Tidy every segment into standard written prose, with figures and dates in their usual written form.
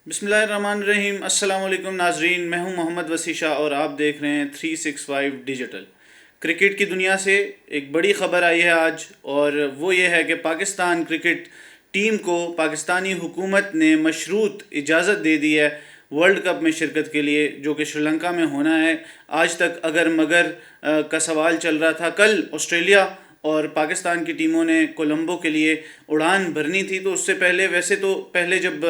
بسم اللہ الرحمن الرحیم۔ السلام علیکم ناظرین، میں ہوں محمد وسیع شاہ اور آپ دیکھ رہے ہیں 365 ڈیجیٹل۔ کرکٹ کی دنیا سے ایک بڑی خبر آئی ہے آج، اور وہ یہ ہے کہ پاکستان کرکٹ ٹیم کو پاکستانی حکومت نے مشروط اجازت دے دی ہے ورلڈ کپ میں شرکت کے لیے، جو کہ سری لنکا میں ہونا ہے۔ آج تک اگر مگر کا سوال چل رہا تھا۔ کل آسٹریلیا اور پاکستان کی ٹیموں نے کولمبو کے لیے اڑان بھرنی تھی، تو اس سے پہلے ویسے تو پہلے جب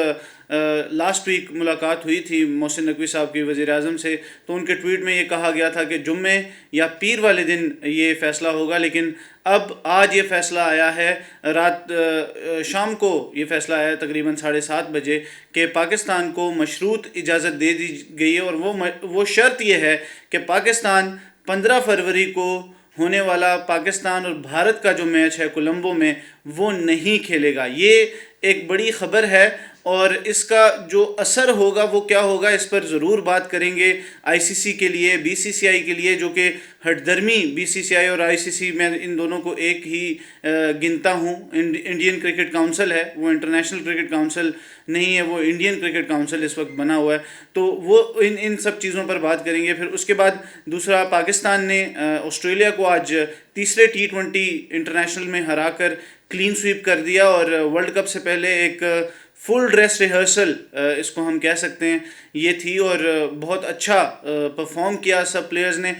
لاسٹ ویک ملاقات ہوئی تھی محسن نقوی صاحب کی وزیر اعظم سے، تو ان کے ٹویٹ میں یہ کہا گیا تھا کہ جمعے یا پیر والے دن یہ فیصلہ ہوگا، لیکن اب آج یہ فیصلہ آیا ہے، شام کو یہ فیصلہ آیا تقریباً 7:30 بجے کہ پاکستان کو مشروط اجازت دے دی گئی ہے، اور وہ شرط یہ ہے کہ پاکستان 15 فروری کو ہونے والا پاکستان اور بھارت کا جو میچ ہے کولمبو میں، وہ نہیں کھیلے گا۔ یہ ایک بڑی خبر ہے، اور اس کا جو اثر ہوگا وہ کیا ہوگا اس پر ضرور بات کریں گے۔ آئی سی سی کے لیے، بی سی سی آئی کے لیے، جو کہ ہٹ درمی بی سی سی آئی اور آئی سی سی، میں ان دونوں کو ایک ہی گنتا ہوں۔ انڈین کرکٹ کاؤنسل ہے، وہ انٹرنیشنل کرکٹ کاؤنسل نہیں ہے، وہ انڈین کرکٹ کاؤنسل اس وقت بنا ہوا ہے، تو وہ ان سب چیزوں پر بات کریں گے۔ پھر اس کے بعد دوسرا، پاکستان نے آسٹریلیا کو آج تیسرے T20 انٹرنیشنل میں ہرا کر کلین سویپ کر دیا، اور ورلڈ کپ سے پہلے ایک فل ڈریس ریہرسل اس کو ہم کہہ سکتے ہیں یہ تھی، اور بہت اچھا پرفارم کیا سب پلیئرز نے،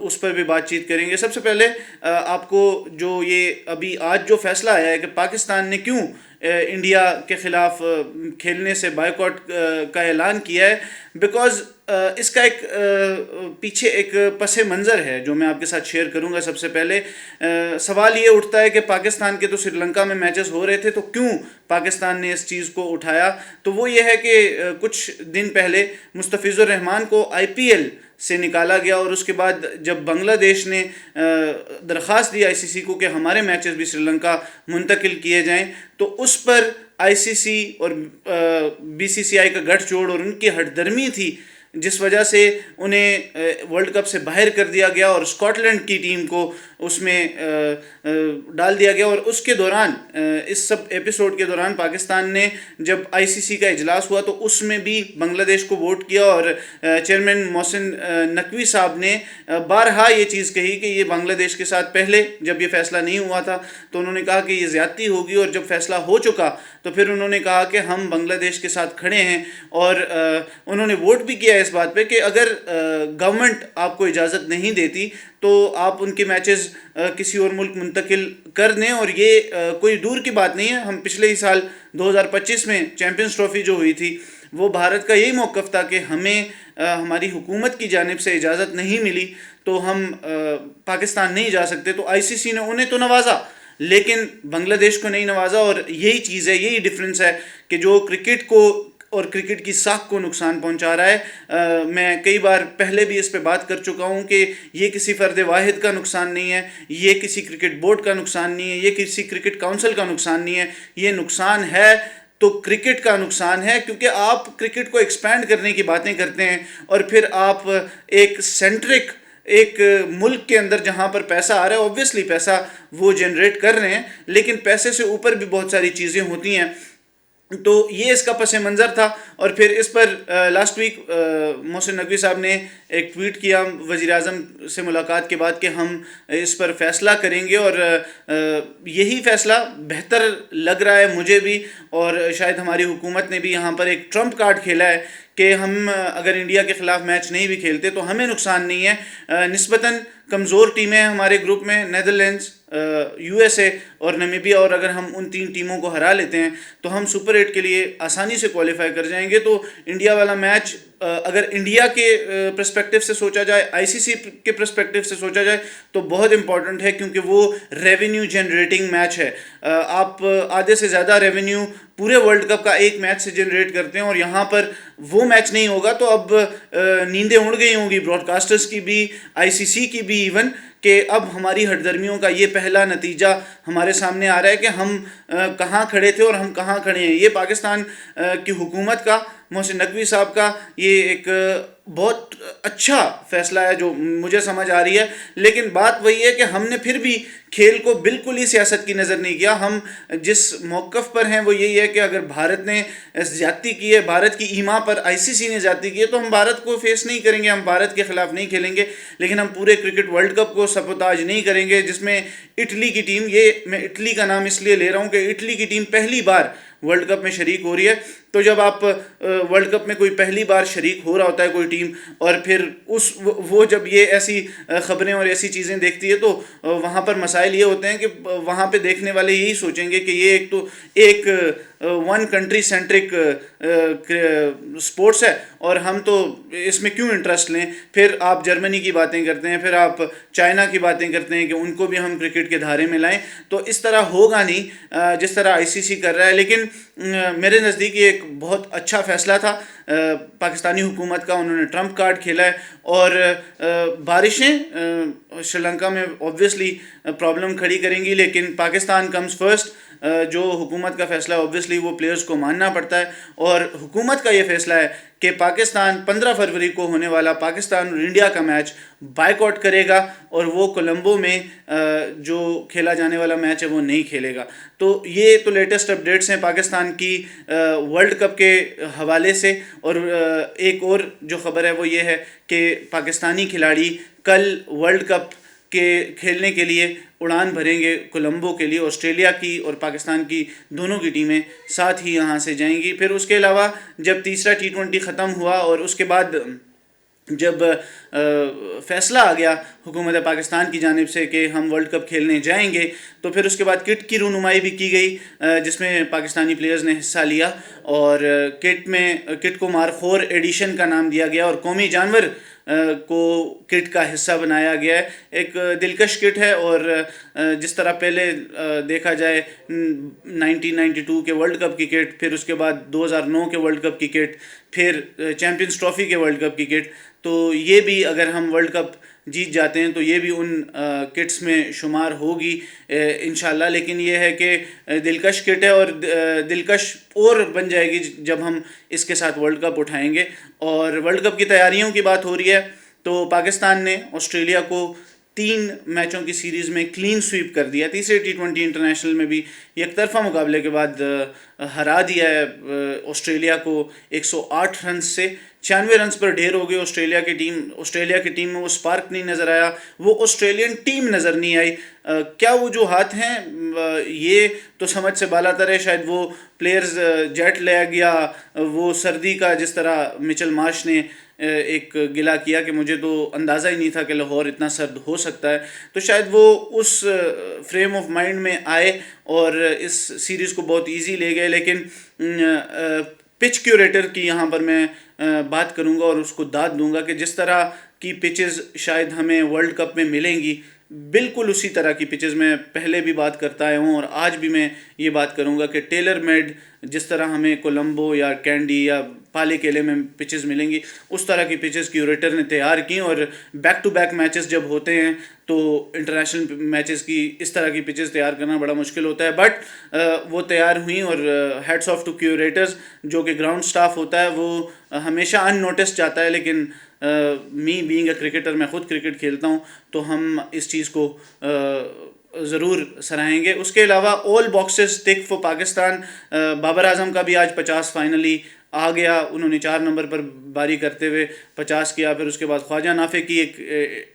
اس پر بھی بات چیت کریں گے۔ سب سے پہلے آپ کو جو یہ ابھی آج جو فیصلہ آیا ہے کہ پاکستان نے کیوں انڈیا کے خلاف کھیلنے سے بائیکاٹ کا اعلان کیا ہے، بیکاز اس کا ایک پیچھے ایک پس منظر ہے جو میں آپ کے ساتھ شیئر کروں گا۔ سب سے پہلے سوال یہ اٹھتا ہے کہ پاکستان کے تو سری لنکا میں میچز ہو رہے تھے، تو کیوں پاکستان نے اس چیز کو اٹھایا؟ تو وہ یہ ہے کہ کچھ دن پہلے مستفیض الرحمان کو آئی پی ایل سے نکالا گیا، اور اس کے بعد جب بنگلہ دیش نے درخواست دی آئی سی سی کو کہ ہمارے میچز بھی سری لنکا منتقل کیے جائیں، تو اس پر آئی سی سی اور بی سی سی آئی کا گٹھ جوڑ اور ان کی ہٹ درمی تھی، جس وجہ سے انہیں ورلڈ کپ سے باہر کر دیا گیا اور اسکاٹ لینڈ کی ٹیم کو اس میں ڈال دیا گیا۔ اور اس کے دوران، اس سب ایپیسوڈ کے دوران، پاکستان نے جب آئی سی سی کا اجلاس ہوا تو اس میں بھی بنگلہ دیش کو ووٹ کیا، اور چیئرمین محسن نقوی صاحب نے بارہا یہ چیز کہی کہ یہ بنگلہ دیش کے ساتھ، پہلے جب یہ فیصلہ نہیں ہوا تھا تو انہوں نے کہا کہ یہ زیادتی ہوگی، اور جب فیصلہ ہو چکا تو پھر انہوں نے کہا کہ ہم بنگلہ دیش کے ساتھ کھڑے ہیں، اور انہوں نے ووٹ بھی کیا اس بات پہ کہ اگر گورنمنٹ آپ کو اجازت نہیں دیتی تو آپ ان کے میچز کسی اور ملک منتقل کر دیں۔ اور یہ کوئی دور کی بات نہیں ہے، ہم پچھلے ہی سال 2025 میں چیمپئنز ٹرافی جو ہوئی تھی، وہ بھارت کا یہی موقف تھا کہ ہمیں ہماری حکومت کی جانب سے اجازت نہیں ملی تو ہم پاکستان نہیں جا سکتے، تو آئی سی سی نے انہیں تو نوازا لیکن بنگلہ دیش کو نہیں نوازا۔ اور یہی چیز ہے، یہی ڈفرینس ہے کہ جو کرکٹ کو اور کرکٹ کی ساکھ کو نقصان پہنچا رہا ہے۔ میں کئی بار پہلے بھی اس پہ بات کر چکا ہوں کہ یہ کسی فرد واحد کا نقصان نہیں ہے، یہ کسی کرکٹ بورڈ کا نقصان نہیں ہے، یہ کسی کرکٹ کاؤنسل کا نقصان نہیں ہے، یہ نقصان ہے تو کرکٹ کا نقصان ہے، کیونکہ آپ کرکٹ کو ایکسپینڈ کرنے کی باتیں کرتے ہیں، اور پھر آپ ایک سینٹرک ایک ملک کے اندر جہاں پر پیسہ آ رہا ہے، اوبویسلی پیسہ وہ جنریٹ کر رہے ہیں، لیکن پیسے سے اوپر بھی بہت ساری چیزیں ہوتی ہیں۔ تو یہ اس کا پس منظر تھا، اور پھر اس پر لاسٹ ویک محسن نقوی صاحب نے ایک ٹویٹ کیا وزیر اعظم سے ملاقات کے بعد کہ ہم اس پر فیصلہ کریں گے، اور یہی فیصلہ بہتر لگ رہا ہے مجھے بھی، اور شاید ہماری حکومت نے بھی یہاں پر ایک ٹرمپ کارڈ کھیلا ہے کہ ہم اگر انڈیا کے خلاف میچ نہیں بھی کھیلتے تو ہمیں نقصان نہیں ہے۔ نسبتاً کمزور ٹیمیں ہیں ہمارے گروپ میں، نیدرلینڈز، یو ایس اے اور نمیبیا، اور اگر ہم ان 3 ٹیموں کو ہرا لیتے ہیں تو ہم سپر 8 کے لیے آسانی سے کوالیفائی کر جائیں گے۔ تو انڈیا والا میچ اگر انڈیا کے پرسپیکٹیو سے سوچا جائے، آئی سی سی کے پرسپیکٹیو سے سوچا جائے تو بہت امپورٹنٹ ہے، کیونکہ وہ ریونیو جنریٹنگ میچ ہے۔ آپ آدھے سے زیادہ ریونیو پورے ورلڈ کپ کا ایک میچ سے جنریٹ کرتے ہیں، اور یہاں پر وہ میچ نہیں ہوگا تو اب نیندیں اڑ گئی ہوں گی براڈ کاسٹرز کی بھی، آئی سی سی کی بھی ایون، کہ اب ہماری ہٹ درمیوں کا یہ پہلا نتیجہ ہمارے سامنے آ رہا ہے کہ ہم کہاں کھڑے تھے اور ہم کہاں کھڑے ہیں. یہ پاکستان کی حکومت کا، محسن نقوی صاحب کا یہ ایک بہت اچھا فیصلہ ہے جو مجھے سمجھ آ رہی ہے. لیکن بات وہی ہے کہ ہم نے پھر بھی کھیل کو بالکل ہی سیاست کی نظر نہیں کیا. ہم جس موقف پر ہیں وہ یہی ہے کہ اگر بھارت نے زیادتی کی ہے، بھارت کی ایما پر آئی سی سی نے زیادتی کی ہے، تو ہم بھارت کو فیس نہیں کریں گے، ہم بھارت کے خلاف نہیں کھیلیں گے. لیکن ہم پورے کرکٹ ورلڈ کپ کو سبوتاج نہیں کریں گے، جس میں اٹلی کی ٹیم، یہ میں اٹلی کا نام اس لیے لے رہا ہوں کہ اٹلی کی ٹیم پہلی بار ورلڈ کپ میں شریک ہو رہی ہے. تو جب آپ ورلڈ کپ میں کوئی پہلی بار شریک ہو رہا ہوتا ہے کوئی ٹیم، اور پھر وہ جب یہ ایسی خبریں اور ایسی چیزیں دیکھتی ہے، تو وہاں پر مسائل یہ ہوتے ہیں کہ وہاں پہ دیکھنے والے یہی سوچیں گے کہ یہ ایک تو ایک ون کنٹری سینٹرک سپورٹس ہے اور ہم تو اس میں کیوں انٹرسٹ لیں. پھر آپ جرمنی کی باتیں کرتے ہیں، پھر آپ چائنا کی باتیں کرتے ہیں کہ ان کو بھی ہم کرکٹ کے دھارے میں لائیں. تو اس طرح ہوگا نہیں جس طرح آئی سی سی کر رہا ہے. لیکن میرے نزدیک یہ ایک بہت اچھا فیصلہ تھا پاکستانی حکومت کا. انہوں نے ٹرمپ کارڈ کھیلا ہے. اور بارشیں سری لنکا میں اوبویسلی پرابلم کھڑی کریں گی، لیکن پاکستان کمز فرسٹ. جو حکومت کا فیصلہ ہے اوبویسلی وہ پلیئرز کو ماننا پڑتا ہے. اور حکومت کا یہ فیصلہ ہے کہ پاکستان 15 فروری کو ہونے والا پاکستان اور انڈیا کا میچ بائیک آؤٹ کرے گا، اور وہ کولمبو میں جو کھیلا جانے والا میچ ہے وہ نہیں کھیلے گا. تو یہ تو لیٹسٹ اپڈیٹس ہیں پاکستان کی ورلڈ کپ کے حوالے سے. اور ایک اور جو خبر ہے وہ یہ ہے کہ پاکستانی کھلاڑی کل ورلڈ کپ کے کھیلنے کے لیے اڑان بھریں گے کولمبو کے لیے. آسٹریلیا کی اور پاکستان کی دونوں کی ٹیمیں ساتھ ہی یہاں سے جائیں گی. پھر اس کے علاوہ جب تیسرا T20 ختم ہوا اور اس کے بعد جب فیصلہ آ گیا حکومت پاکستان کی جانب سے کہ ہم ورلڈ کپ کھیلنے جائیں گے، تو پھر اس کے بعد کٹ کی رونمائی بھی کی گئی جس میں پاکستانی پلیئرز نے حصہ لیا. اور کٹ کو مارخور ایڈیشن کا نام دیا گیا اور قومی جانور کو کٹ کا حصہ بنایا گیا ہے. ایک دلکش کٹ ہے. اور جس طرح پہلے دیکھا جائے 1992 کے ورلڈ کپ کی کٹ، پھر اس کے بعد 2009 کے ورلڈ کپ کی کٹ، پھر چیمپئنز ٹرافی کے ورلڈ کپ کی کٹ، تو یہ بھی اگر ہم ورلڈ کپ جیت جاتے ہیں تو یہ بھی ان کٹس میں شمار ہوگی انشاءاللہ. لیکن یہ ہے کہ دلکش کٹ ہے، اور دلکش اور بن جائے گی جب ہم اس کے ساتھ ورلڈ کپ اٹھائیں گے. اور ورلڈ کپ کی تیاریوں کی بات ہو رہی ہے تو پاکستان نے آسٹریلیا کو 3 میچوں کی سیریز میں کلین سویپ کر دیا. تیسرے T20 انٹرنیشنل میں بھی یک طرفہ مقابلے کے بعد ہرا دیا ہے آسٹریلیا کو 108 رنز سے. 96 رنز پر ڈھیر ہو گئے آسٹریلیا کی ٹیم میں وہ سپارک نہیں نظر آیا، وہ آسٹریلین ٹیم نظر نہیں آئی. کیا وجوہات ہیں یہ تو سمجھ سے بالا تر ہے. شاید وہ پلیئرز جیٹ لیگ یا وہ سردی کا، جس طرح مچل مارش نے ایک گلا کیا کہ مجھے تو اندازہ ہی نہیں تھا کہ لاہور اتنا سرد ہو سکتا ہے، تو شاید وہ اس فریم آف مائنڈ میں آئے اور اس سیریز کو بہت ایزی لے گئے. لیکن پچ کیوریٹر کی یہاں پر میں بات کروں گا اور اس کو داد دوں گا کہ جس طرح کی پچز شاید ہمیں ورلڈ کپ میں ملیں گی، بالکل اسی طرح کی پچز میں پہلے بھی بات کرتا آیا ہوں اور آج بھی میں یہ بات کروں گا کہ ٹیلر میڈ جس طرح ہمیں کولمبو یا کینڈی یا پالے کیلے میں پچز ملیں گی، اس طرح کی پچز کیوریٹر نے تیار کی. اور بیک ٹو بیک میچز جب ہوتے ہیں تو انٹرنیشنل میچز کی اس طرح کی پچز تیار کرنا بڑا مشکل ہوتا ہے، بٹ وہ تیار ہوئیں. اور ہیڈس آف ٹو کیوریٹرز جو کہ گراؤنڈ سٹاف ہوتا ہے وہ ہمیشہ ان نوٹس جاتا ہے. لیکن می بینگ اے کرکٹر، میں خود کرکٹ کھیلتا ہوں، تو ہم اس چیز کو ضرور سراہیں گے. اس کے علاوہ all boxes tick for Pakistan. Babar Azam کا بھی آج 50 فائنلی آ گیا. انہوں نے 4 نمبر پر باری کرتے ہوئے 50 کیا. پھر اس کے بعد خواجہ نافع کی ایک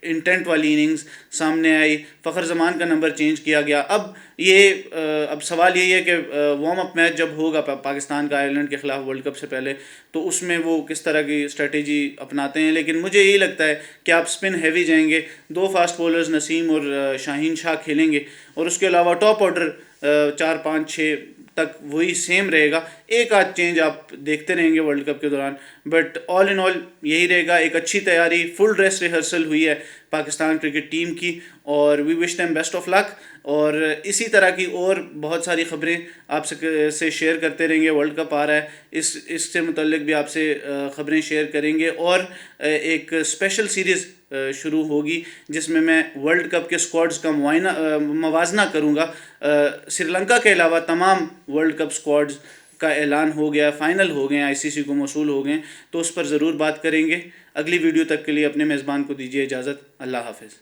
انٹینٹ والی اننگز سامنے آئی. فخر زمان کا نمبر چینج کیا گیا. اب سوال یہی ہے کہ وارم اپ میچ جب ہوگا پاکستان کا آئرلینڈ کے خلاف ورلڈ کپ سے پہلے، تو اس میں وہ کس طرح کی اسٹریٹجی اپناتے ہیں. لیکن مجھے یہی لگتا ہے کہ آپ اسپن ہیوی جائیں گے. 2 فاسٹ بولرز نسیم اور شاہین شاہ کھیلیں گے، اور اس کے علاوہ ٹاپ آرڈر 4 5 6 تک وہی سیم رہے گا. ایک آدھ چینج آپ دیکھتے رہیں گے ورلڈ کپ کے دوران، بٹ آل ان آل یہی رہے گا. ایک اچھی تیاری، فل ڈریس ریہرسل ہوئی ہے پاکستان کرکٹ ٹیم کی، اور وی وش دیم بیسٹ آف لک. اور اسی طرح کی اور بہت ساری خبریں آپ سے شیئر کرتے رہیں گے. ورلڈ کپ آ رہا ہے, اس سے متعلق بھی آپ سے خبریں شیئر کریں گے. اور ایک اسپیشل سیریز شروع ہوگی جس میں ورلڈ کپ کے اسکواڈز کا موازنہ کروں گا. سری لنکا کے علاوہ تمام ورلڈ کپ اسکواڈز کا اعلان ہو گیا, فائنل ہو گئے, آئی سی سی کو موصول ہو گئے, تو اس پر ضرور بات کریں گے. اگلی ویڈیو تک کے لیے اپنے میزبان کو دیجیے اجازت. اللہ حافظ.